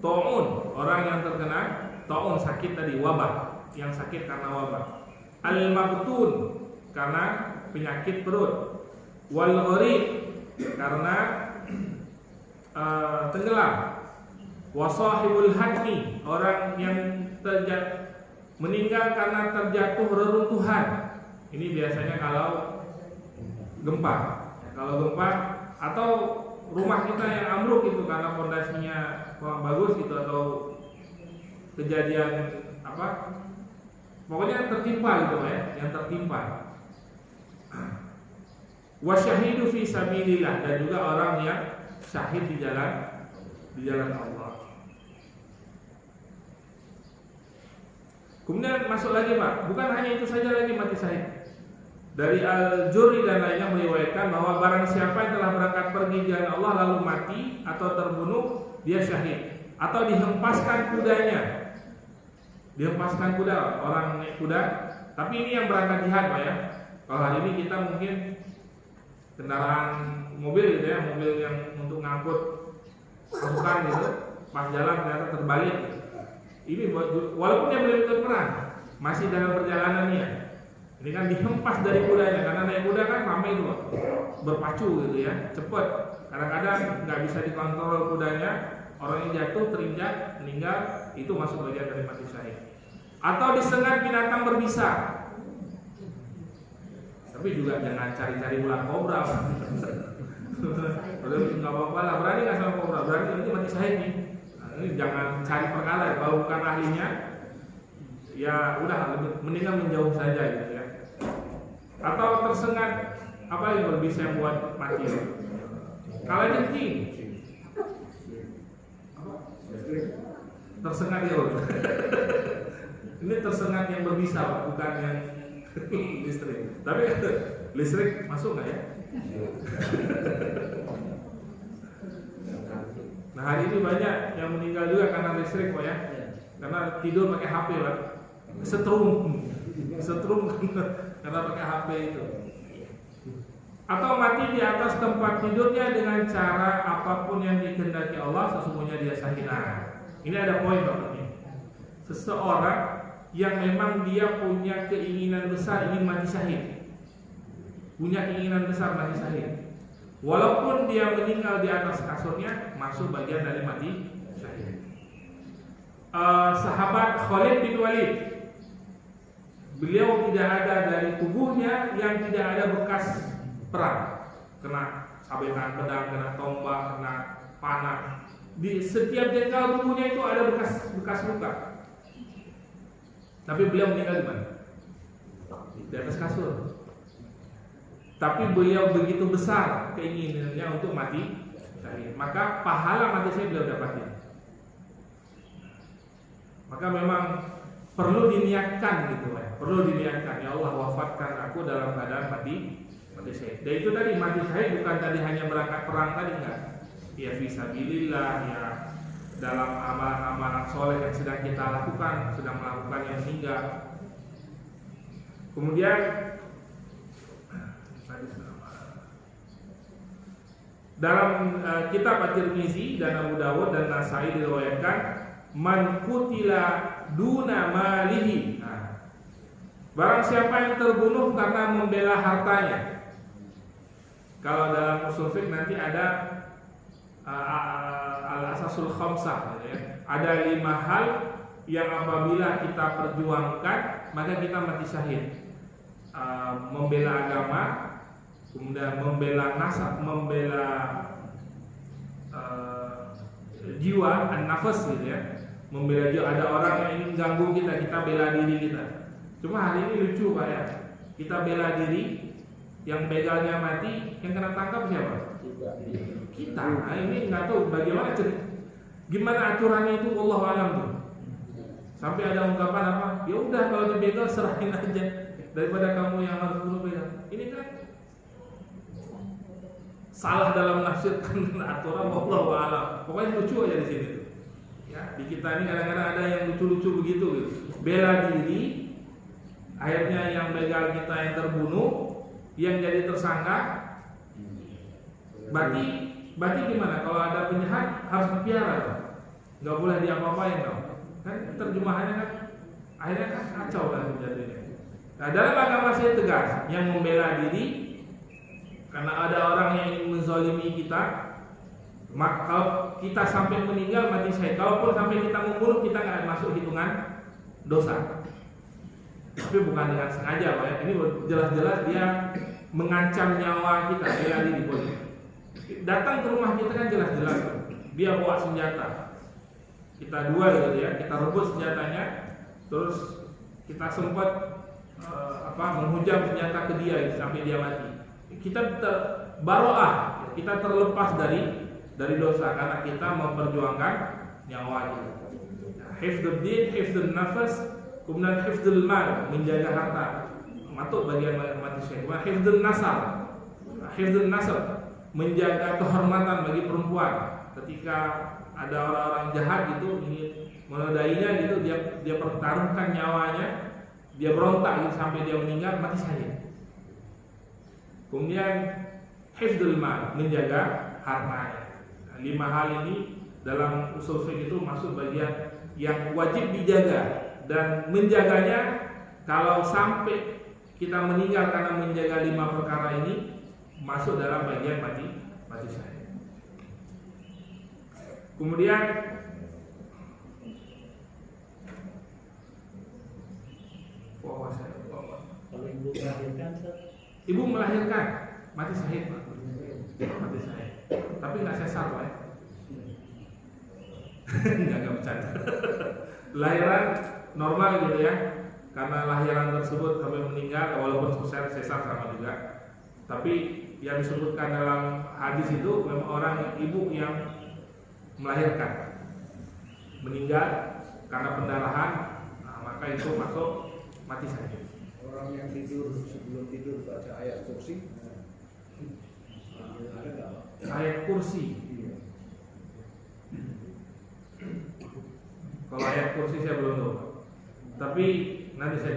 ta'un, orang yang terkena ta'un, sakit tadi, wabah, yang sakit karena wabah. Al-mabtun, karena penyakit perut. Wal-gharik, karena tenggelam. Wasahibul hadmi, orang yang meninggal karena terjatuh reruntuhan. Ini biasanya kalau gempa. Kalau gempa atau rumah kita yang ambruk itu karena fondasinya kurang bagus gitu, atau kejadian apa, pokoknya tertimpa gitu ya, yang tertimpa. Wasyahidu fi sabilillah, dan juga orang yang syahid di jalan Allah. Kemudian masuk lagi Pak, bukan hanya itu saja lagi mati syahid. Dari Al-Jurri dan lainnya meriwayatkan bahwa barang siapa yang telah berangkat pergi jalan Allah lalu mati atau terbunuh, dia syahid. Atau dihempaskan kudanya. Dihempaskan kuda, orang naik kuda. Tapi ini yang berangkat jihad Pak ya. Kalau hari ini kita mungkin kendaraan mobil gitu ya, mobil yang untuk ngangkut pasukan gitu, pas jalan ternyata terbalik. Ini walaupun dia belum ikut perang, masih dalam perjalanannya. Ini kan dihempas dari kudanya, karena naik kuda kan ramai itu, berpacu gitu ya, cepat. Kadang-kadang nggak bisa dikontrol kudanya, orangnya jatuh, terinjak, meninggal, itu masuk bagian dari mati syahid. Atau disengat binatang berbisa. Tapi juga jangan cari-cari ular kobra. Nggak apa-apa lah, berani nggak sama kobra, berani, ini mati syahid nih. Nah, ini jangan cari perkara ya, kalau bukan ahlinya, ya udah mendingan menjauh saja gitu ya. Atau tersengat apa yang berbisa yang buat mati? Kalajengking. Tersengat ya. Ini tersengat yang berbisa, bukan yang listrik. Tapi listrik masuk nggak ya? Nah hari ini banyak yang meninggal juga karena listrik Pak ya. Karena tidur pakai HP Pak. Setrum karena pakai HP itu. Atau mati di atas tempat tidurnya dengan cara apapun yang dikehendaki Allah, sesungguhnya dia syahid. Nah, ini ada poin Pak penting. Seseorang yang memang dia punya keinginan besar ingin mati syahid, punya keinginan besar mati syahid, walaupun dia meninggal di atas kasurnya, masuk bagian dari mati syahid. sahabat Khalid bin Walid. Beliau tidak ada dari tubuhnya yang tidak ada bekas perang, kena sabetan pedang, kena tombak, kena panah. Di setiap jengkal tubuhnya itu ada bekas luka. Tapi beliau meninggal di mana? Di atas kasur. Tapi beliau begitu besar keinginannya untuk mati syahid, maka pahala mati syahid beliau dapatin. Maka memang perlu diniatkan gitu ya. Perlu diniatkan, ya Allah wafatkan aku dalam keadaan mati syahid. Dan itu tadi mati syahid bukan tadi hanya berangkat perang tadi, enggak. Ya fisabilillah, ya dalam amalan-amalan soleh yang sedang kita lakukan, sedang melakukan yang meninggal. Kemudian dalam kitab At-Tirmizi dan Abu Dawud dan Nasai diriwayatkan man kutila duna malihi. Barang siapa yang terbunuh karena membela hartanya. Kalau dalam usul fiqh nanti ada al-asasul khamsah, ya. Ada 5 hal yang apabila kita perjuangkan maka kita mati syahid. Membela agama, kemudian membela nasab, membela jiwa, an-nafas gitu ya. Membela jiwa, ada orang yang ingin ganggu kita bela diri kita. Cuma hari ini lucu Pak ya. Kita bela diri, yang begalnya mati, yang kena tangkap siapa? Kita. Nah, ini nggak tahu bagaimana gimana aturannya itu, wallahu alam tuh. Sampai ada ungkapan apa? Ya udah kalau dibegal serahin aja daripada kamu yang harus dulu begal. Ini kan salah dalam menafsirkan aturan, wallahu alam. Pokoknya lucu aja di sini tuh. Ya, di kita ini kadang-kadang ada yang lucu-lucu begitu gitu. Bela diri, akhirnya yang begal kita yang terbunuh, yang jadi tersangka. Berarti gimana? Kalau ada penjahat harus dipiara, nggak boleh diapa-apain dong. Kan terjemahannya kan akhirnya kan kacau kan jadinya. Nah, dalam agama saya tegas, yang membela diri karena ada orang yang ingin menzalimi kita, maka kalau kita sampai meninggal mati syahid. Kalaupun sampai kita membunuh, kita nggak masuk hitungan dosa. Tapi bukan dengan sengaja Pak ya. Ini jelas-jelas dia mengancam nyawa kita, bela diri boleh. Datang ke rumah kita kan jelas-jelas dia bawa senjata. Kita dua gitu ya, kita rebut senjatanya, terus kita sempat menghujam senjata ke dia sampai dia mati. Kita baroah, kita terlepas dari dosa karena kita memperjuangkan nyawa kita. Hifdzud din, hifdzun nafas, kemudian hifdzul mal, menjaga harta. Masuk bagian mati syahid. Hifdzun nasab, hifdzun nasab, menjaga kehormatan bagi perempuan. Ketika ada orang-orang jahat gitu ingin menodainya gitu, dia pertaruhkan nyawanya, dia berontak gitu, sampai dia meninggal mati syahid. Kemudian hifdzul mal, menjaga hartanya. 5 hal ini dalam usul fiqh itu masuk bagian yang wajib dijaga, dan menjaganya kalau sampai kita meninggal karena menjaga 5 perkara ini masuk dalam bagian mati syahid. Kemudian
kalau ibu melahirkan,
ibu melahirkan mati syahid Pak. Mati syahid. Tapi nggak sesar Pak ya. Nggak bercanda. Lahiran normal gitu ya. Karena lahiran tersebut sampai meninggal, walaupun sesar sama juga. Tapi yang disebutkan dalam hadis itu memang orang ibu yang melahirkan meninggal karena pendarahan, maka itu masuk mati syahid.
Orang yang tidur sebelum tidur baca ayat kursi, ada nggak?
Ayat kursi.
Iya.
Kalau ayat kursi saya belum tahu. Tapi nanti saya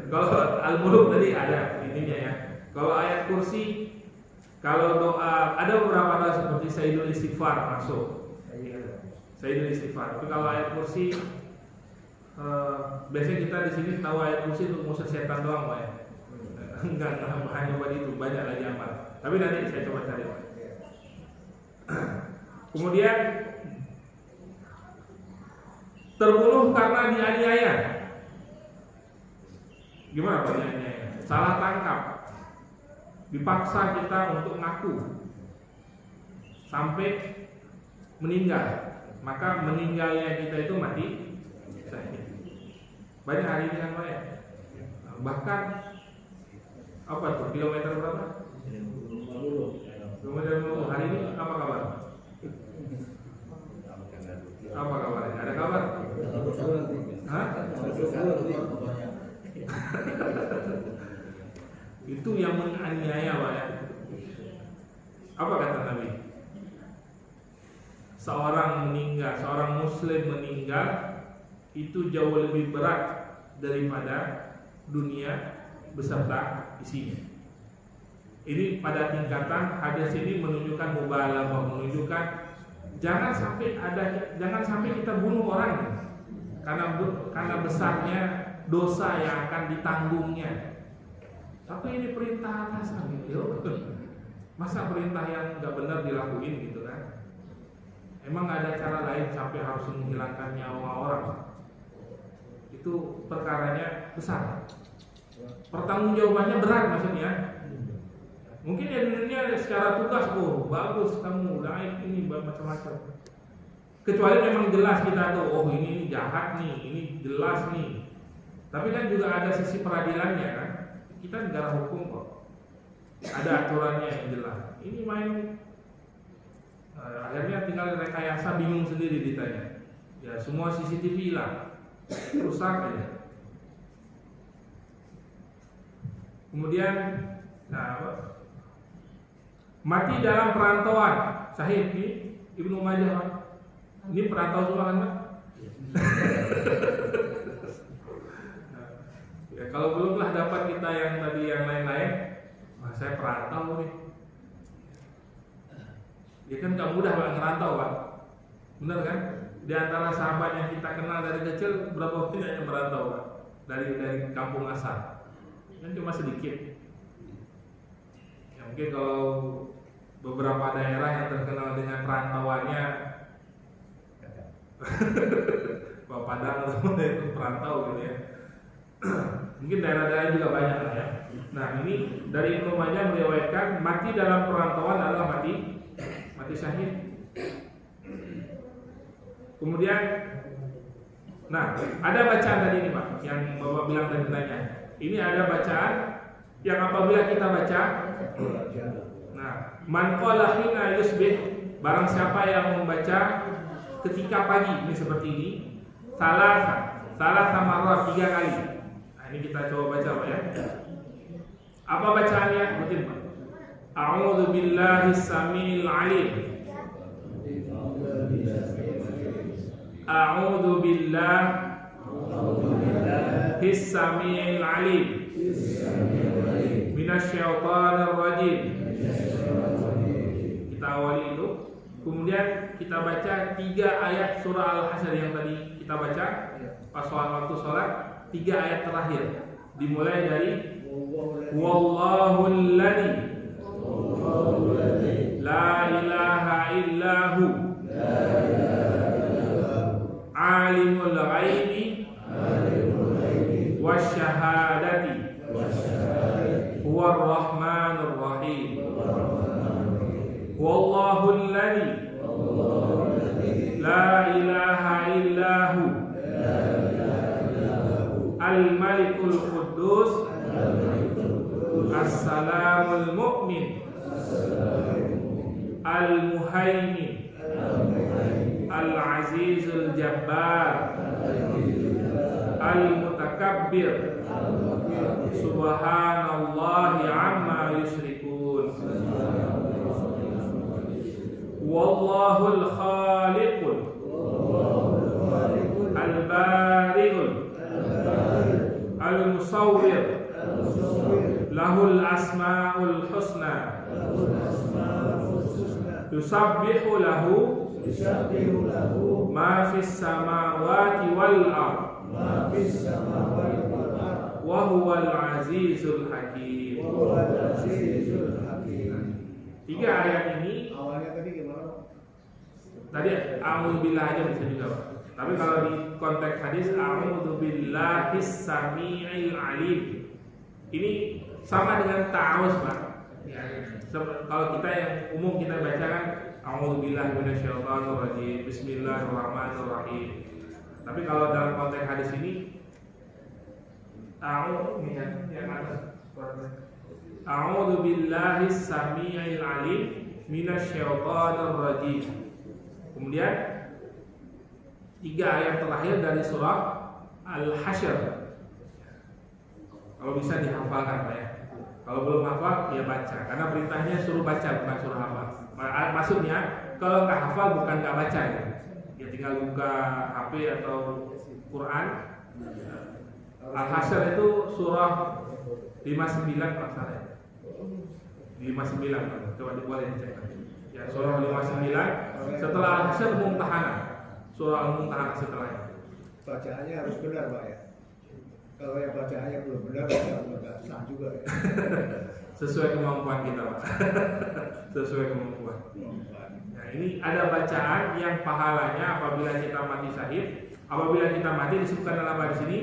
kalau Al-Muluk tadi ada ininya ya. Kalau ayat kursi, kalau doa ada beberapa doa seperti Sayyidul Istighfar masuk. Sayyidul Istighfar. Tapi kalau ayat kursi biasanya kita di sini tahu ayat kursi untuk musuh setan doang Pak ya. Enggak hanya buat itu, banyak lagi amal. Tapi nanti saya coba cari Pak. Kemudian terbunuh karena dianiaya. Gimana Pak dianiaya? Salah tangkap, dipaksa kita untuk ngaku sampai meninggal, maka meninggalnya kita itu mati syahid. Banyak hari ini kan Pak ya. Bahkan apa tuh kilometer berapa? Kilometer 50. Hari ini apa kabar? Apa kabarnya? Ada kabar? Hah? Itu yang menganiaya Pak ya. Apa kata Nabi? Seorang meninggal, seorang muslim meninggal itu jauh lebih berat daripada dunia beserta isinya. Ini pada tingkatan hadis ini menunjukkan mubalaghah, menunjukkan jangan sampai kita bunuh orang karena besarnya dosa yang akan ditanggungnya. Tapi ini perintah atasan gitu. Masa perintah yang nggak benar dilakuin gitu kan? Emang ada cara lain sampai harus menghilangkan nyawa orang? Itu perkaranya besar. Pertanggungjawabannya berat maksudnya. Mungkin ya di dunia secara tugas, oh bagus kamu udah ini macam-macam. Kecuali memang jelas kita tuh, oh ini jahat nih, ini jelas nih. Tapi kan juga ada sisi peradilannya kan. Kita negara hukum kok. Ada aturannya yang jelas. Ini main akhirnya tinggal rekayasa, bingung sendiri ditanya. Ya semua CCTV hilang, rusak aja. Kemudian mati dalam perantauan, syahid nih Ibnu Majah. Ini perantau semua kan Pak? Ya, kalau belumlah dapat kita yang tadi yang lain-lain, saya perantau nih. Ya kan gak mudah Pak ngerantau Pak. Benar kan? Di antara sahabat yang kita kenal dari kecil, berapa banyak yang merantau Pak? Dari kampung asal. Kan cuma sedikit. Ya, mungkin kalau beberapa daerah yang terkenal dengan perantauannya Pak Padang atau itu perantau gitu ya. Mungkin daerah-daerah juga banyak lah ya. Nah ini dari Ibnu Majah meriwayatkan mati dalam perantauan adalah mati syahid. Kemudian, nah ada bacaan tadi ini Pak, yang Bapak bilang tadi nanya. Ini ada bacaan yang apabila kita baca, nah man qala hina yusbih, barang siapa yang membaca ketika pagi, ini seperti ini, salah marrat 3 kali. Nah ini kita coba baca Pak ya. Apa bacaannya? Betul Pak. A'udzu billahi samiil alim. A'udzu billahi samiil alim. Minasyaitonir rajim. Kita awali itu. Kemudian kita baca 3 ayat surah Al-Hasyr yang tadi kita baca pas waktu sholat. 3 ayat terakhir dimulai dari Wallahul ladzi la ilaha illahu alimul ghaibi wasyahadati huwar rahmanur rahim. Wallahul ladzi la ilaha illahu al-malikul quddus as-salamul mu'min al-muhaimin al-azizul jabbar al-mutakabbir subhanallahi amma yusyrikun. Wallahul khaliqul al-bari'ul al-musawwir lahul asma'ul husna yusabbihu lahu ma fis samawati wal ard wa huwal azizul hakim. 3 ayat ini
awalnya tadi gimana?
tadi a'udzubillah aja bisa juga Pak. Tapi kalau di konteks hadis a'udzu billahis samii'il alim. Ini sama dengan ta'awuz, Pak. Ya. Kalau kita yang umum kita baca kan a'udzu billahi minasyaitonir rajim, bismillahirrahmanirrahim. Tapi kalau dalam konteks hadis ini a'udzu billahis samii'il alim minasyaitonir rajim. Kemudian 3 ayat terakhir dari surah Al-Hasyr. Kalau bisa dihafalkan, Pak ya. Kalau belum hafal, ya baca. Karena perintahnya suruh baca, bukan suruh hafal. Maksudnya, kalau nggak hafal bukan nggak baca ya. Ya tinggal buka HP atau Quran. Al-Hasyr itu surah 59 masalahnya. 59, coba boleh dicek. Ya, surah 59. Setelah Al-Hasyr Mumtahanah. Surah Al-Mumtahanah setelahnya.
Bacaannya harus benar, Pak ya. Kalau yang bacaannya belum benar, nggak sah juga ya.
Sesuai kemampuan kita, Pak. Sesuai kemampuan. Nah, ini ada bacaan yang pahalanya apabila kita mati syahid. Apabila kita mati disebutkan dalam hadis ini,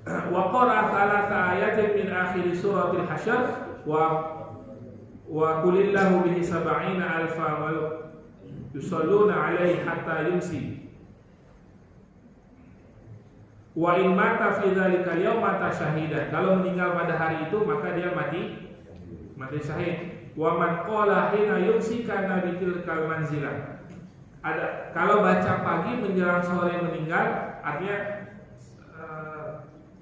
wa qara thalatha ayatin min akhir suratil hasyr wa qulillahu bihi sab'ina alfa maluk yusalluna alaihi hatta yumsi. Wa in mata fi dzalikal yaum mata syahidan. Kalau meninggal pada hari itu maka dia mati syahid. Wa man qala hina yumsi kana bitilkal manzilah. Kalau baca pagi menjelang sore meninggal, artinya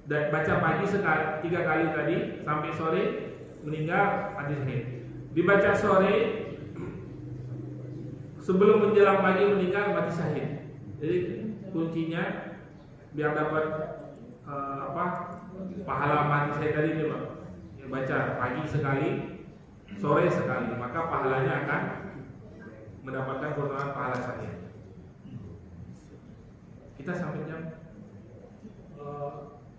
baca pagi 3 kali tadi sampai sore meninggal mati syahid. Dibaca sore sebelum menjelang pagi meninggal mati syahid. Jadi kuncinya biar dapat pahala mati syahid tadi ini, Pak. Ya, baca pagi sekali, sore sekali, maka pahalanya akan mendapatkan keutamaan pahala syahid. Kita sampai jam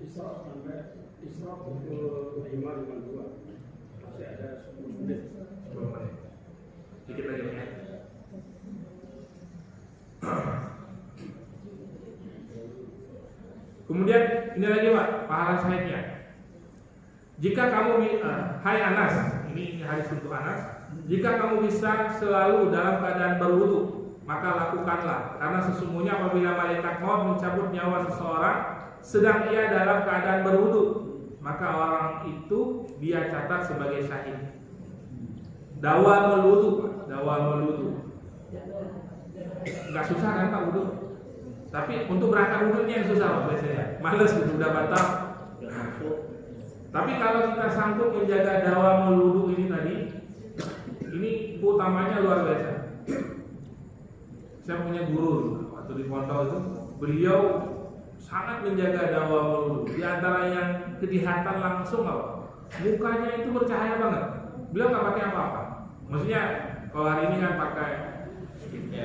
Isra pukul 5.52. Masih ada 10 menit.
10 menit. Dikit lagi ya. Kemudian ini lagi, Pak, pahala syahidnya. Jika kamu hai Anas, ini hadis untuk Anas. Jika kamu bisa selalu dalam keadaan berwudu, maka lakukanlah. Karena sesungguhnya apabila malaikat maut mencabut nyawa seseorang sedang ia dalam keadaan berwudu, maka orang itu dia catat sebagai syahid. Dawamul wudu, dawamul wudu. Enggak susah kan, Pak, wudu? Tapi untuk berangkat wudunya yang susah, Pak, biasanya. Males gitu, udah batal. Tapi kalau kita sanggup menjaga dawamul wudu ini tadi, ini utamanya luar biasa. Saya punya guru waktu di pondok itu, beliau sangat menjaga dawamul wudu. Di antara yang kelihatan langsung, mukanya itu bercahaya banget. Beliau nggak pakai apa-apa. Maksudnya kalau hari ini kan pakai ya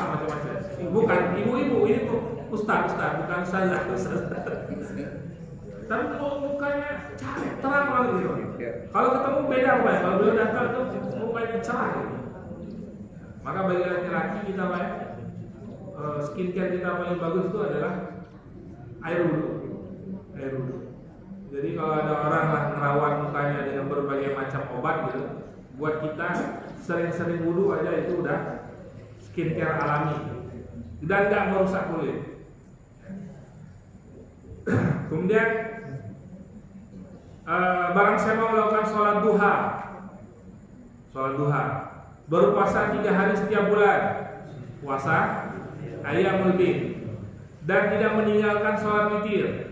macam-macam. Bukan ibu-ibu, ini ustaz, bukan saya. Tapi mukanya terang banget gitu. Kalau ketemu beda, Pak. Kalau beliau datang tuh mukanya cerah gitu. Maka bagi laki-laki kita, Pak, skincare kita paling bagus itu adalah air wudu. Air wudu. Jadi kalau ada orang lah merawat mukanya dengan berbagai macam obat gitu, buat kita sering-sering wudu aja itu udah skincare alami dan nggak merusak kulit. Kemudian barang siapa melakukan sholat duha, berpuasa 3 hari setiap bulan, puasa ayyamul bid, dan tidak meninggalkan sholat witir,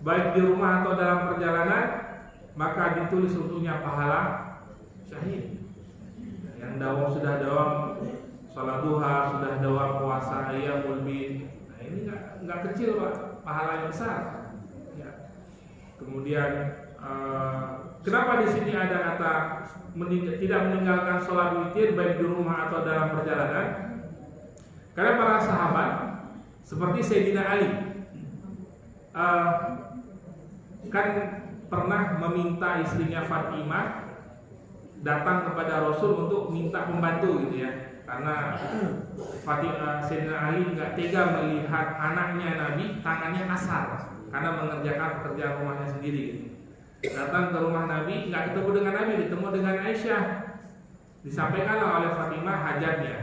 baik di rumah atau dalam perjalanan, maka ditulis untuknya pahala syahid. Yang sudah dawam sholat duha, sudah dawam puasa ayyamul bid. Nah, ini nggak kecil, Pak, pahala yang besar. Ya. Kemudian kenapa di sini ada kata tidak meninggalkan sholat witir baik di rumah atau dalam perjalanan? Karena para sahabat seperti Sayyidina Ali kan pernah meminta istrinya Fatimah datang kepada Rasul untuk minta pembantu gitu ya. karena Sayyidina Ali nggak tega melihat anaknya Nabi tangannya kasar karena mengerjakan pekerjaan rumahnya sendiri. Datang ke rumah Nabi, nggak ketemu dengan Nabi, ketemu dengan Aisyah. Disampaikanlah oleh Fatimah hajatnya.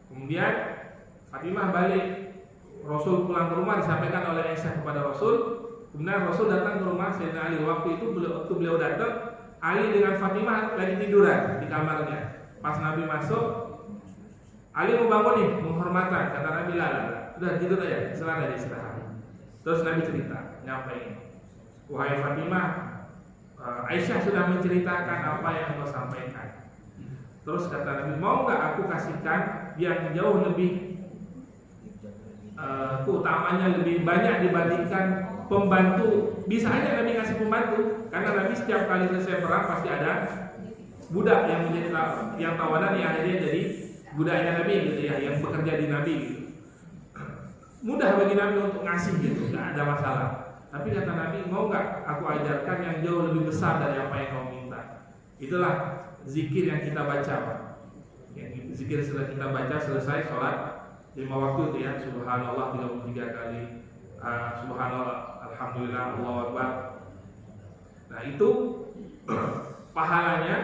Kemudian Fatimah balik, Rasul pulang ke rumah, disampaikan oleh Aisyah kepada Rasul. Kemudian Rasul datang ke rumah Sayyidina Ali. Waktu itu beliau datang, Ali dengan Fatimah lagi tiduran di kamarnya. Pas Nabi masuk, Ali mau bangun nih, menghormatan. Kata Nabi, lah, udah tidur aja, silahkan aja istirahat. Terus Nabi cerita, nyampein, wahai Fatimah, Aisyah sudah menceritakan apa yang kau sampaikan. Terus kata Nabi, mau nggak aku kasihkan yang jauh lebih keutamanya lebih banyak dibandingkan pembantu. Bisa aja Nabi ngasih pembantu, karena Nabi setiap kali selesai perang pasti ada budak yang menjadi yang tawanan yang akhirnya jadi budaknya Nabi gitu ya, yang bekerja di Nabi gitu. Mudah bagi Nabi untuk ngasih gitu, nggak ada masalah. Tapi kata Nabi, mau nggak aku ajarkan yang jauh lebih besar dari apa yang kau minta. Itulah zikir yang kita baca, Pak. Yang zikir setelah kita baca selesai sholat 5 waktu itu ya, subhanallah 33 kali, subhanallah, alhamdulillah, Allahu Akbar. Nah itu pahalanya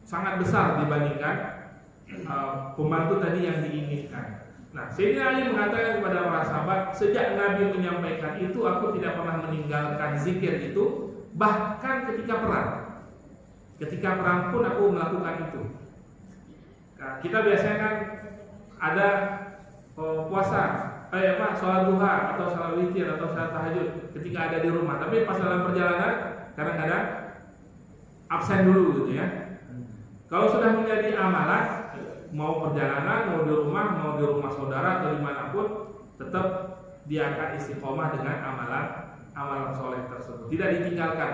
sangat besar dibandingkan pembantu tadi yang diinginkan. Nah, Sayyidina Ali mengatakan kepada para sahabat, sejak Nabi menyampaikan itu, aku tidak pernah meninggalkan zikir itu, bahkan ketika perang. Ketika perang pun aku melakukan itu. Nah, kita biasanya kan ada puasa, sholat duha atau sholat witir atau sholat tahajud ketika ada di rumah. Tapi pas dalam perjalanan kadang-kadang absen dulu gitu ya. Kalau sudah menjadi amalan, mau perjalanan, mau di rumah saudara atau dimanapun, tetap dia akan istiqomah dengan amalan soleh tersebut, tidak ditinggalkan.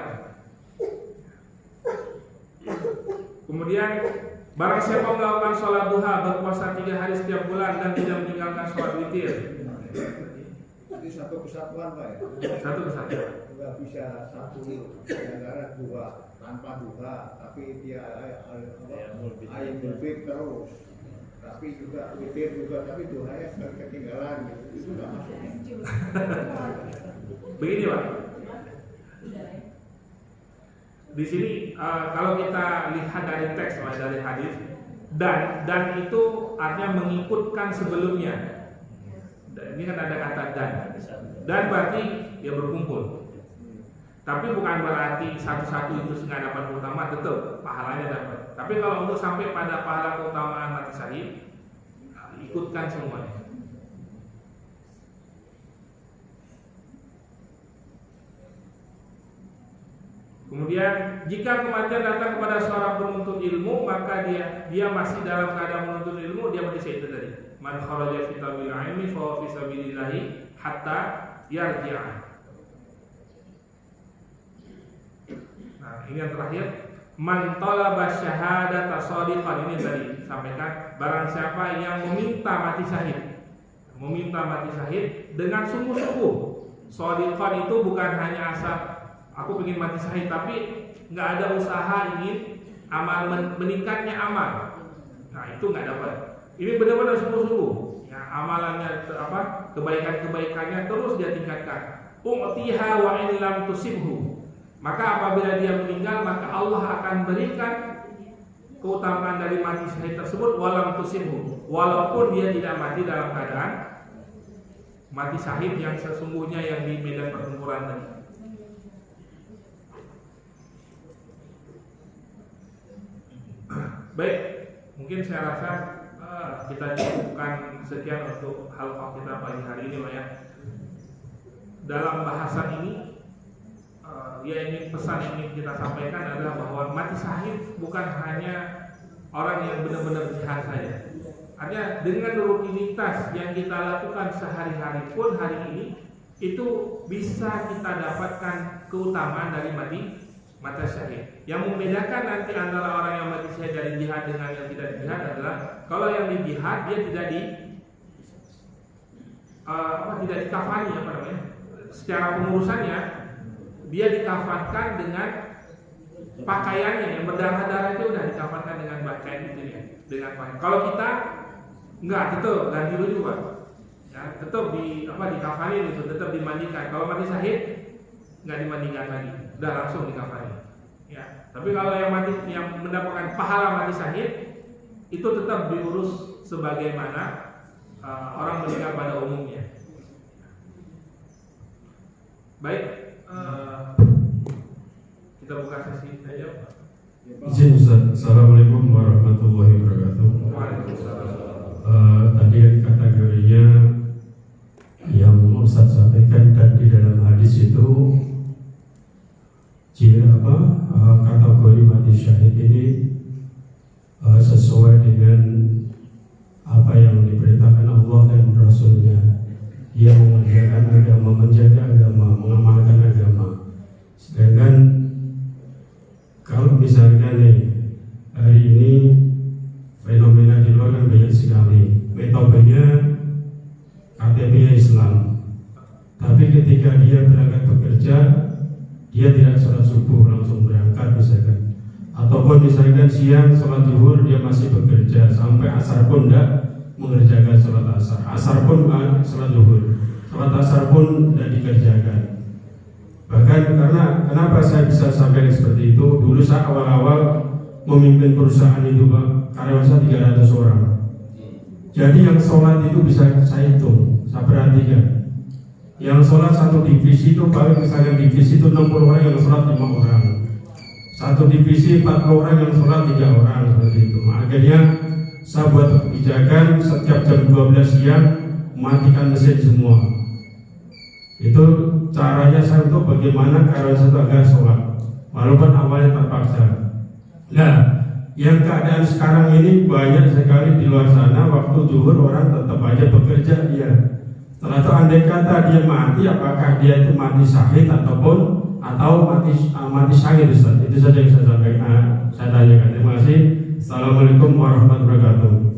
Kemudian barang siapa melakukan sholat duha, berpuasa 3 hari setiap bulan dan tidak meninggalkan sholat witir.
Itu satu kesatuan, Pak ya.
Satu kesatuan.
Nggak bisa satu negara dua tanpa duha, tapi dia ayat lebih terus. Tapi juga witir juga, tapi duhanya sekali ketinggalan gitu. Itu nggak masuk.
Begini Pak, di sini kalau kita lihat dari teks, dari hadis, dan itu artinya mengikutkan sebelumnya. Ini kan ada kata dan berarti ya berkumpul. Tapi bukan berarti satu-satu itu nggak dapat keutamaan, tetap pahalanya dapat. Tapi kalau untuk sampai pada pahala keutamaan mati syahid, ikutkan semuanya. Kemudian jika kematian datang kepada seorang penuntut ilmu, maka dia masih dalam keadaan menuntut ilmu, dia mati syahid tadi. Man kharaja fi tabil ilmi fa huwa fi sabilillah hatta yarji'a. Nah, ini yang terakhir, man talaba syahadata shadiqan, ini tadi sampaikan, barang siapa yang meminta mati syahid dengan sungguh-sungguh. Shadiqan itu bukan hanya asal aku ingin mati syahid, tapi nggak ada usaha ingin amal meningkatnya amal. Nah, itu nggak dapat. Ini benar-benar sungguh-sungguh. Ya, amalannya kebaikan-kebaikannya terus dia tingkatkan. U'tiha wa in lam tusibhu. Maka apabila dia meninggal, maka Allah akan berikan keutamaan dari mati syahid tersebut walam tusibhu, walaupun dia tidak mati dalam keadaan mati syahid yang sesungguhnya yang di medan pertempuran tadi. Baik, mungkin saya rasa kita cukupkan sekian untuk halaqah kita pagi hari ini, Pak ya. Dalam bahasan ini pesan yang ingin kita sampaikan adalah bahwa mati syahid bukan hanya orang yang benar-benar jihad saja. Artinya dengan rutinitas yang kita lakukan sehari-hari pun hari ini, itu bisa kita dapatkan keutamaan dari mati syahid. Yang membedakan nanti antara orang yang mati syahid dari jihad dengan yang tidak jihad adalah kalau yang di jihad dia tidak dikafani, secara pengurusannya dia dikafankan dengan pakaiannya yang berdarah-darah itu udah dikafankan dengan pakaian itu ya, dengan pakaian. Kalau kita enggak, tetap ganti baju Pak. Ya, tetap dikafanin itu, tetap dimandikan. Kalau mati syahid enggak dimandikan lagi, udah langsung dikafani. Ya, tapi kalau yang mendapatkan pahala mati syahid itu tetap diurus sebagaimana orang meninggal pada umumnya. Baik, kita buka sesi aja.
Izin Ustaz. Assalamualaikum warahmatullahi wabarakatuh. Tadi kategorinya yang Ustaz sampaikan dan di dalam hadis itu kategori mati syahid ini sesuai dengan apa yang diperintahkan Allah dan Rasulnya, yang menjaga agama, mengamalkan agama. Sedangkan kalau misalkan hari ini fenomena di luar kan banyak sekali, metodenya KTP Islam, tapi ketika dia berangkat bekerja, dia tidak sholat subuh langsung berangkat misalkan, ataupun misalkan siang sholat zuhur dia masih bekerja sampai asar pun tidak mengerjakan sholat asar, asar pun sholat zuhur, sholat asar pun tidak dikerjakan. Bahkan kenapa saya bisa sampai seperti itu? Dulu saya awal-awal memimpin perusahaan itu Pak, karyawan saya 300 orang. Jadi yang sholat itu bisa saya hitung, saya perhatikan. Yang sholat satu divisi itu paling misalkan divisi itu 60 orang, yang sholat 5 orang. Satu divisi 40 orang, yang sholat 3 orang, seperti itu. Akhirnya saya buat kebijakan setiap jam 12 siang matikan mesin semua. Itu caranya saya untuk bagaimana karyawan saya agar sholat, walaupun awalnya terpaksa. Nah, yang keadaan sekarang ini banyak sekali di luar sana waktu zuhur orang tetap aja bekerja dia. Setelah itu andai kata dia mati, apakah dia itu mati syahid atau mati syahid Ustaz? Itu saja yang saya sampaikan, saya tanyakan. Terima kasih. Assalamualaikum warahmatullahi wabarakatuh.